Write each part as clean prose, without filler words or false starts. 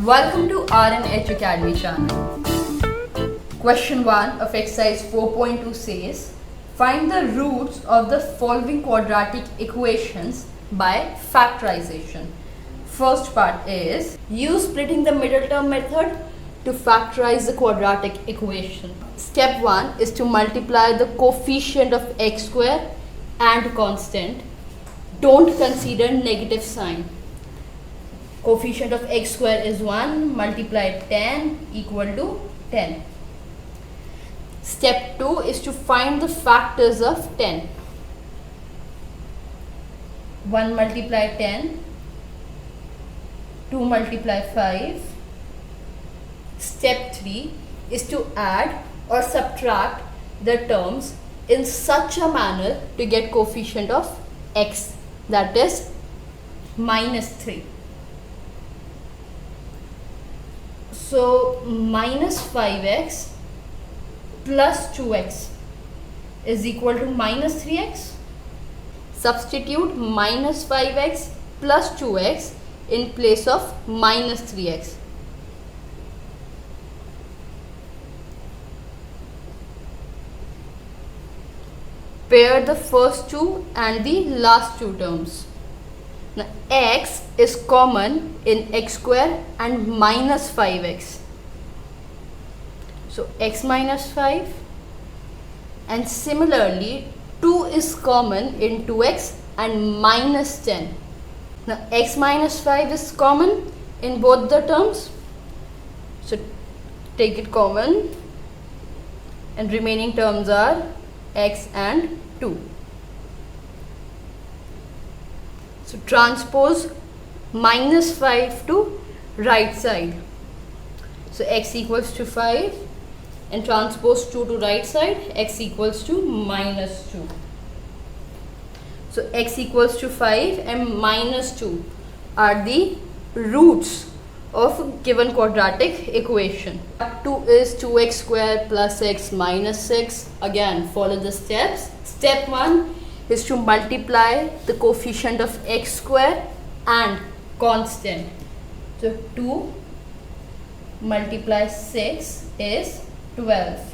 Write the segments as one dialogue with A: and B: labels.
A: Welcome to RNH Academy channel. Question 1 of exercise 4.2 says, find the roots of the following quadratic equations by factorization. First part is, use splitting the middle term method to factorize the quadratic equation. Step 1 is to multiply the coefficient of x square and constant. Don't consider negative sign. Coefficient of x square is 1, multiply 10 equal to 10. Step 2 is to find the factors of 10. 1 multiply 10, 2 multiply 5. Step 3 is to add or subtract the terms in such a manner to get coefficient of x, that is minus 3. So minus 5x plus 2x is equal to minus 3x. Substitute minus 5x plus 2x in place of minus 3x. Pair the first two and the last two terms. Now x is common in x square and minus 5x. So x minus 5, and similarly 2 is common in 2x and minus 10. Now x minus 5 is common in both the terms. So take it common, and remaining terms are x and 2. So transpose minus 5 to right side. So x equals to 5, and transpose 2 to right side, x equals to minus 2. So x equals to 5 and minus 2 are the roots of a given quadratic equation. 2 is 2x square plus x minus 6. Again, follow the steps. Step 1 is to multiply the coefficient of x square and constant. So 2 multiply 6 is 12.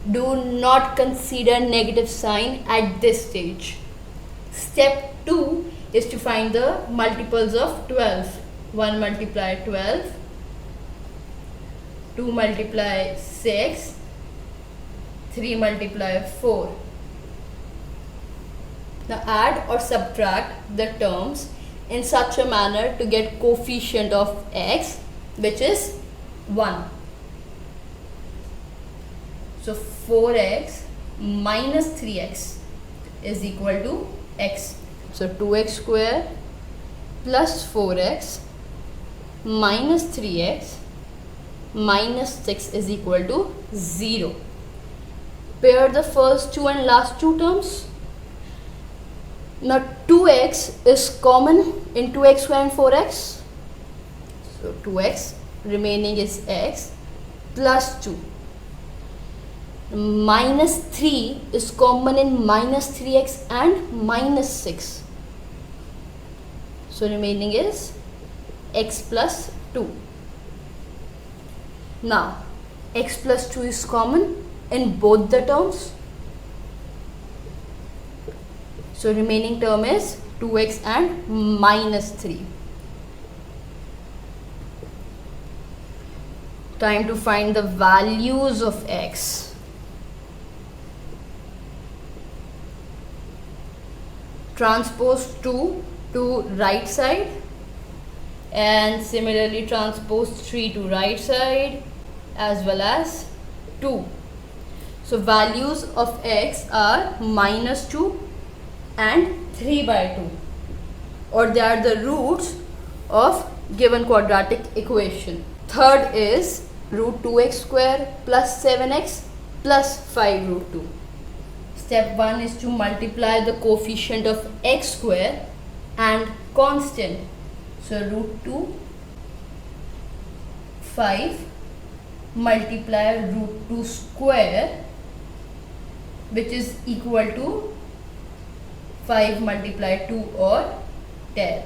A: Do not consider negative sign at this stage. Step 2 is to find the multiples of 12. 1 multiply 12, 2 multiply 6, 3 multiply 4. Now add or subtract the terms in such a manner to get coefficient of x, which is 1. So 4x minus 3x is equal to x. So 2x square plus 4x minus 3x minus 6 is equal to 0. Pair the first two and last two terms. Now 2x is common in 2x square and 4x. So 2x, remaining is x plus 2. Minus 3 is common in minus 3x and minus 6. So remaining is x plus 2. Now x plus 2 is common in both the terms. So remaining term is 2x and minus 3. Time to find the values of x. Transpose 2 to right side, and similarly transpose 3 to right side as well as 2. So values of x are minus 2 and 3 by 2, or they are the roots of given quadratic equation. Third is root 2x square plus 7x plus 5 root 2. Step 1 is to multiply the coefficient of x square and constant. So root 2, 5 multiply root 2 square, which is equal to 5 multiply 2 or 10.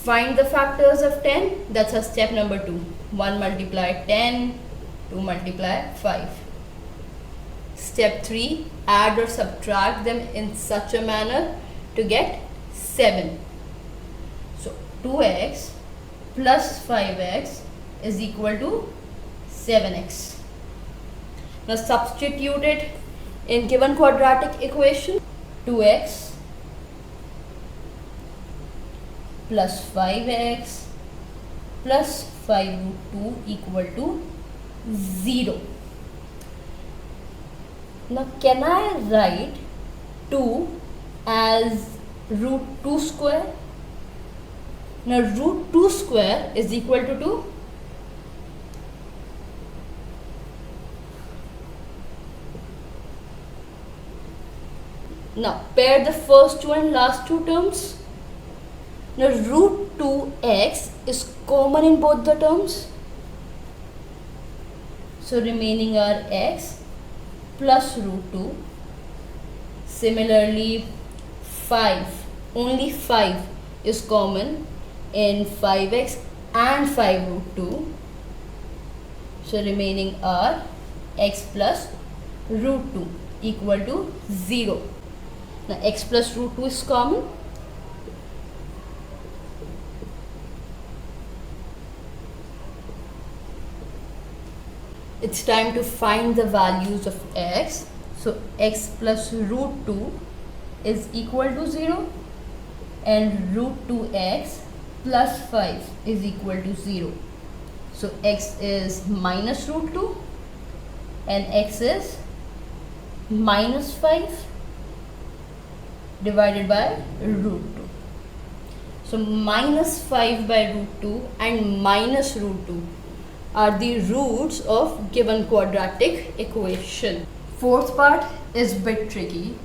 A: Find the factors of 10. That's our step number 2. 1 multiply 10, 2 multiply 5. Step 3, add or subtract them in such a manner to get 7. So 2x plus 5x is equal to 7x. Now substitute it in given quadratic equation. 2x plus 5x plus 5 root 2 equal to 0. Now can I write 2 as root 2 square? Now root 2 square is equal to 2. Now pair the first two and last two terms. Now root 2x is common in both the terms. So remaining are x plus root 2. Similarly 5, only 5 is common in 5x and 5 root 2. So remaining are x plus root 2 equal to 0. Now x plus root 2 is common. It's time to find the values of x. So x plus root 2 is equal to 0 and root 2x plus 5 is equal to 0. So x is minus root 2 and x is minus 5 divided by root 2. So minus 5 by root 2 and minus root 2 are the roots of given quadratic equation. Fourth part is a bit tricky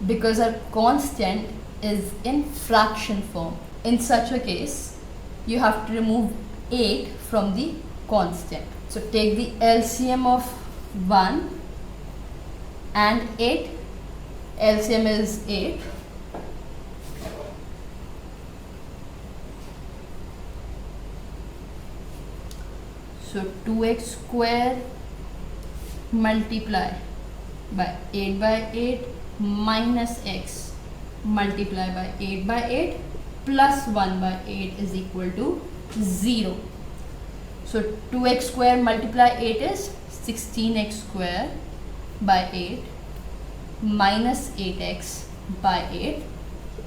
A: because our constant is in fraction form. In such a case, you have to remove 8 from the constant. So take the LCM of 1 and 8. LCM is 8. So 2x square multiply by 8 by 8 minus x multiply by 8 by 8 plus 1 by 8 is equal to 0. So 2x square multiply 8 is 16x square by 8 minus 8x by 8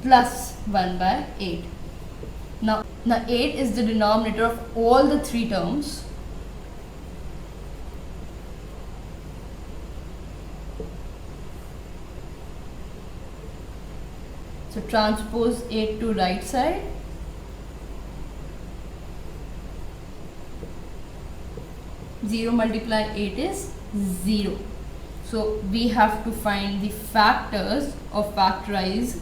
A: plus 1 by 8. Now 8 is the denominator of all the three terms. So transpose 8 to right side. Zero multiply 8 is 0. So we have to find the factors of factorize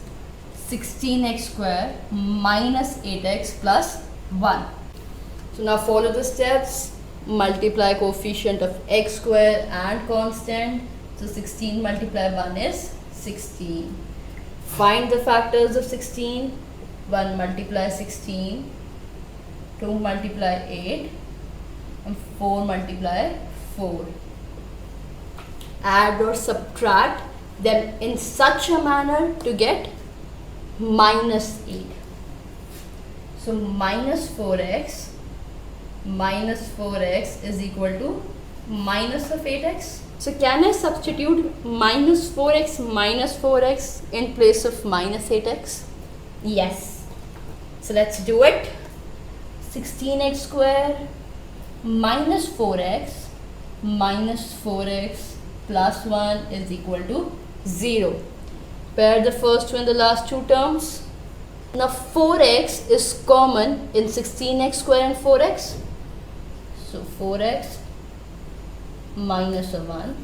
A: 16x square minus 8x plus 1. So now follow the steps. Multiply coefficient of x square and constant. So 16 multiply 1 is 16. Find the factors of 16. 1 multiply 16, 2 multiply 8 and 4 multiply 4. Add or subtract them in such a manner to get minus 8. So minus 4x is equal to minus of 8x. So can I substitute minus 4x in place of minus 8x? Yes. So let's do it. 16x square minus 4x plus 1 is equal to 0. Pair the first two and the last two terms. Now 4x is common in 16x square and 4x. So 4x minus a 1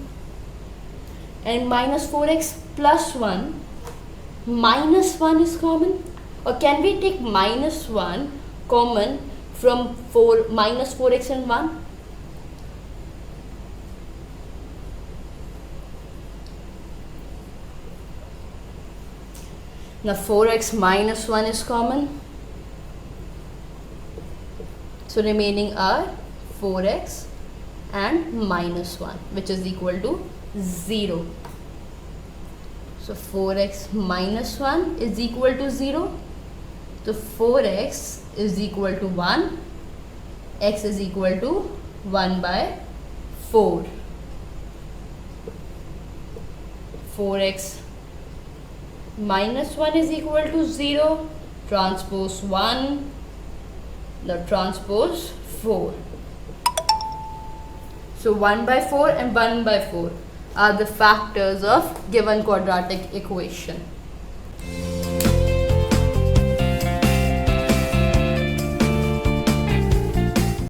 A: and minus 4x plus 1. Minus 1 is common, or can we take minus 1 common from minus 4x and 1? Now 4x minus 1 is common. So remaining are 4x and minus 1, which is equal to 0. So 4x minus 1 is equal to 0. So 4x is equal to 1. X is equal to 1 by 4. 4x minus 1 is equal to 0. Transpose 1. The transpose 4. So 1 by 4 and 1 by 4 are the factors of given quadratic equation.